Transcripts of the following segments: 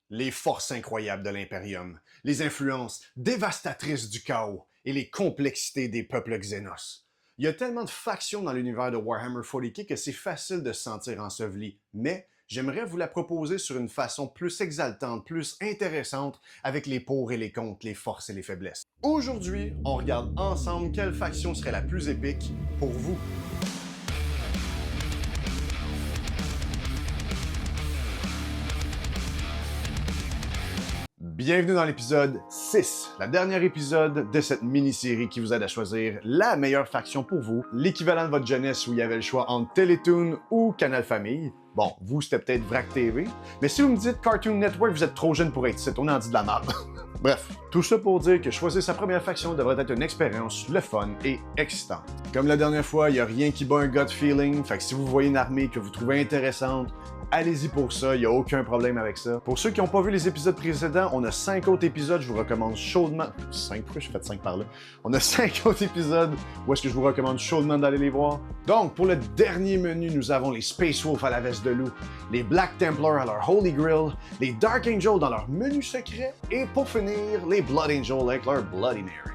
Les forces incroyables de l'Imperium, les influences dévastatrices du chaos et les complexités des peuples Xénos. Il y a tellement de factions dans l'univers de Warhammer 40K que c'est facile de se sentir enseveli, mais j'aimerais vous la proposer sur une façon plus exaltante, plus intéressante, avec les pour et les contre, les forces et les faiblesses. Aujourd'hui, on regarde ensemble quelle faction serait la plus épique pour vous. Bienvenue dans l'épisode 6, la dernière épisode de cette mini-série qui vous aide à choisir la meilleure faction pour vous, l'équivalent de votre jeunesse où il y avait le choix entre Télétoon ou Canal Famille. Bon, vous c'était peut-être VRAC TV, mais si vous me dites Cartoon Network, vous êtes trop jeune pour être ici, on en dit de la merde. Bref, tout ça pour dire que choisir sa première faction devrait être une expérience le fun et excitante. Comme la dernière fois, il n'y a rien qui bat un gut feeling, fait que si vous voyez une armée que vous trouvez intéressante, allez-y pour ça, il n'y a aucun problème avec ça. Pour ceux qui n'ont pas vu les épisodes précédents, on a 5 autres épisodes, je vous recommande chaudement... 5? Pourquoi j'ai fait 5 par là? On a 5 autres épisodes où est-ce que je vous recommande chaudement d'aller les voir. Donc, pour le dernier menu, nous avons les Space Wolves à la veste de loup, les Black Templars à leur Holy Grail, les Dark Angels dans leur menu secret, et pour finir, les Blood Angels avec leur Bloody Mary.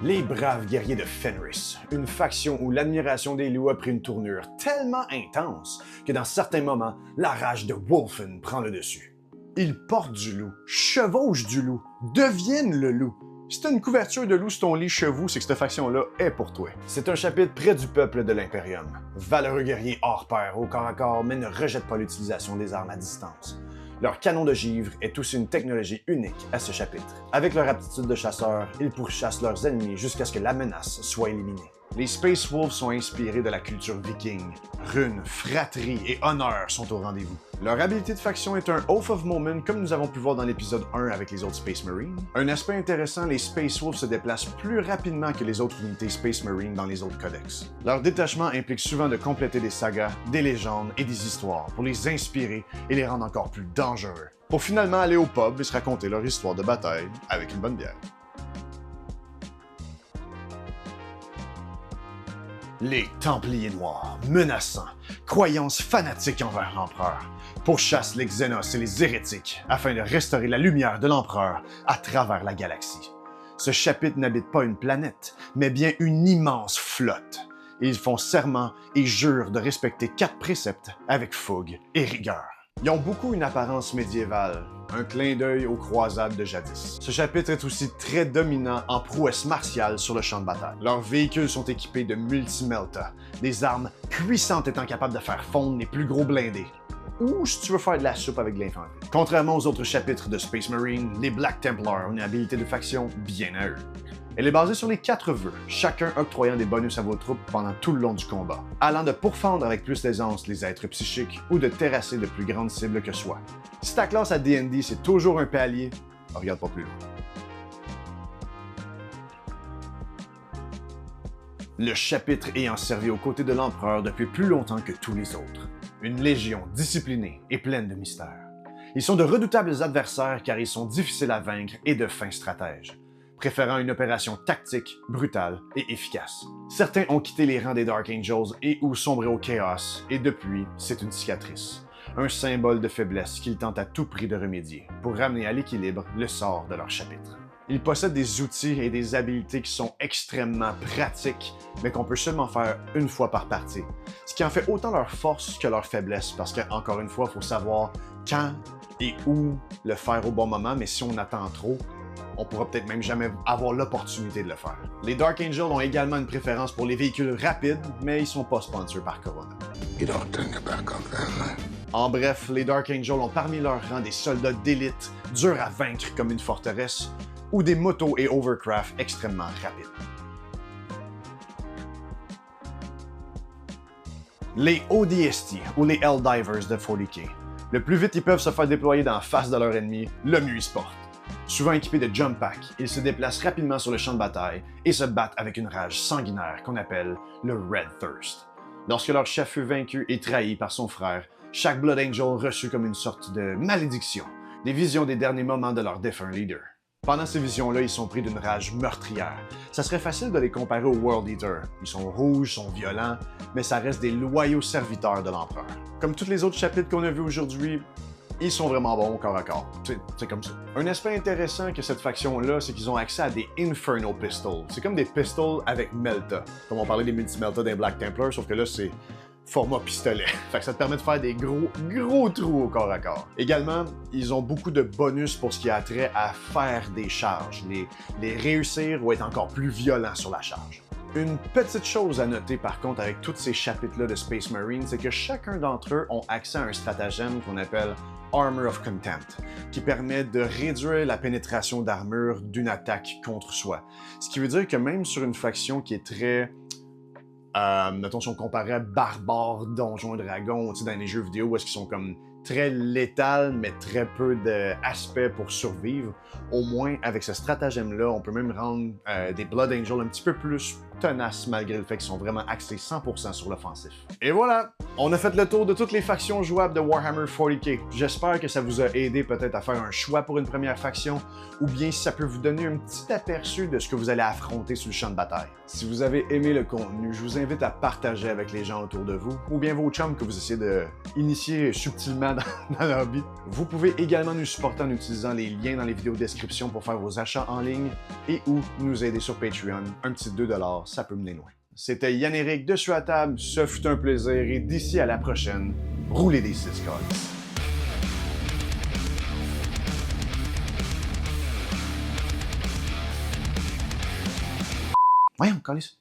Les braves guerriers de Fenris, une faction où l'admiration des loups a pris une tournure tellement intense que dans certains moments, la rage de Wolfen prend le dessus. Ils portent du loup, chevauchent du loup, deviennent le loup. Si t'as une couverture de loup sur ton lit chez vous, c'est que cette faction-là est pour toi. C'est un chapitre près du peuple de l'Imperium. Valeureux guerriers hors pair au corps à corps, mais ne rejettent pas l'utilisation des armes à distance. Leur canon de givre est aussi une technologie unique à ce chapitre. Avec leur aptitude de chasseur, ils pourchassent leurs ennemis jusqu'à ce que la menace soit éliminée. Les Space Wolves sont inspirés de la culture viking. Runes, fratrie et honneur sont au rendez-vous. Leur habilité de faction est un Oath of Moment comme nous avons pu voir dans l'épisode 1 avec les autres Space Marines. Un aspect intéressant, les Space Wolves se déplacent plus rapidement que les autres unités Space Marines dans les autres codex. Leur détachement implique souvent de compléter des sagas, des légendes et des histoires pour les inspirer et les rendre encore plus dangereux. Pour finalement aller au pub et se raconter leur histoire de bataille avec une bonne bière. Les Templiers Noirs, menaçants, croyances fanatiques envers l'Empereur, pourchassent les Xénos et les hérétiques afin de restaurer la lumière de l'Empereur à travers la galaxie. Ce chapitre n'habite pas une planète, mais bien une immense flotte. Ils font serment et jurent de respecter 4 préceptes avec fougue et rigueur. Ils ont beaucoup une apparence médiévale, un clin d'œil aux croisades de jadis. Ce chapitre est aussi très dominant en prouesse martiale sur le champ de bataille. Leurs véhicules sont équipés de multi-melta, des armes puissantes étant capables de faire fondre les plus gros blindés. Ou si tu veux faire de la soupe avec de l'infanterie. Contrairement aux autres chapitres de Space Marine, les Black Templars ont une habilité de faction bien à eux. Elle est basée sur les 4 vœux, chacun octroyant des bonus à vos troupes pendant tout le long du combat, allant de pourfendre avec plus d'aisance les êtres psychiques ou de terrasser de plus grandes cibles que soi. Si ta classe à D&D c'est toujours un palier, regarde pas plus loin. Le chapitre ayant servi aux côtés de l'Empereur depuis plus longtemps que tous les autres. Une légion disciplinée et pleine de mystères. Ils sont de redoutables adversaires car ils sont difficiles à vaincre et de fins stratèges, préférant une opération tactique, brutale et efficace. Certains ont quitté les rangs des Dark Angels et ou sombré au chaos, et depuis, c'est une cicatrice. Un symbole de faiblesse qu'ils tentent à tout prix de remédier, pour ramener à l'équilibre le sort de leur chapitre. Ils possèdent des outils et des habiletés qui sont extrêmement pratiques, mais qu'on peut seulement faire une fois par partie. Ce qui en fait autant leur force que leur faiblesse, parce qu'encore une fois, il faut savoir quand et où le faire au bon moment, mais si on attend trop, on pourra peut-être même jamais avoir l'opportunité de le faire. Les Dark Angels ont également une préférence pour les véhicules rapides, mais ils sont pas sponsors par Corona. En bref, les Dark Angels ont parmi leurs rangs des soldats d'élite, durs à vaincre comme une forteresse, ou des motos et overcraft extrêmement rapides. Les ODST, ou les Helldivers de 40K. Le plus vite ils peuvent se faire déployer dans la face de leur ennemi, le mieux ils se portent. Souvent équipés de jump packs, ils se déplacent rapidement sur le champ de bataille et se battent avec une rage sanguinaire qu'on appelle le Red Thirst. Lorsque leur chef fut vaincu et trahi par son frère, chaque Blood Angel reçut comme une sorte de malédiction, des visions des derniers moments de leur défunt leader. Pendant ces visions-là, ils sont pris d'une rage meurtrière. Ça serait facile de les comparer aux World Eaters. Ils sont rouges, sont violents, mais ça reste des loyaux serviteurs de l'Empereur. Comme tous les autres chapitres qu'on a vus aujourd'hui, ils sont vraiment bons au corps à corps. C'est comme ça. Un aspect intéressant que cette faction-là, c'est qu'ils ont accès à des Inferno Pistols. C'est comme des pistols avec Melta. Comme on parlait des multi-Melta des Black Templars, sauf que là, c'est format pistolet. Fait que ça te permet de faire des gros trous au corps à corps. Également, ils ont beaucoup de bonus pour ce qui a trait à faire des charges, les réussir ou être encore plus violents sur la charge. Une petite chose à noter par contre avec tous ces chapitres-là de Space Marine, c'est que chacun d'entre eux ont accès à un stratagème qu'on appelle Armor of Contempt, qui permet de réduire la pénétration d'armure d'une attaque contre soi. Ce qui veut dire que même sur une faction qui est très... mettons, si on comparait à Barbare, Donjons et Dragons, dans les jeux vidéo, où est-ce qu'ils sont comme très létales, mais très peu d'aspects pour survivre, au moins, avec ce stratagème-là, on peut même rendre des Blood Angels un petit peu plus tenaces, malgré le fait qu'ils sont vraiment axés 100% sur l'offensif. Et voilà! On a fait le tour de toutes les factions jouables de Warhammer 40K. J'espère que ça vous a aidé peut-être à faire un choix pour une première faction, ou bien si ça peut vous donner un petit aperçu de ce que vous allez affronter sur le champ de bataille. Si vous avez aimé le contenu, je vous invite à partager avec les gens autour de vous, ou bien vos chums que vous essayez de initier subtilement dans leur hobby. Vous pouvez également nous supporter en utilisant les liens dans les vidéos description pour faire vos achats en ligne et ou nous aider sur Patreon. Un petit 2$, ça peut mener loin. C'était Yann-Éric de Sur la table, ce fut un plaisir et d'ici à la prochaine, roulez des 6 cards. Voyons, calisse.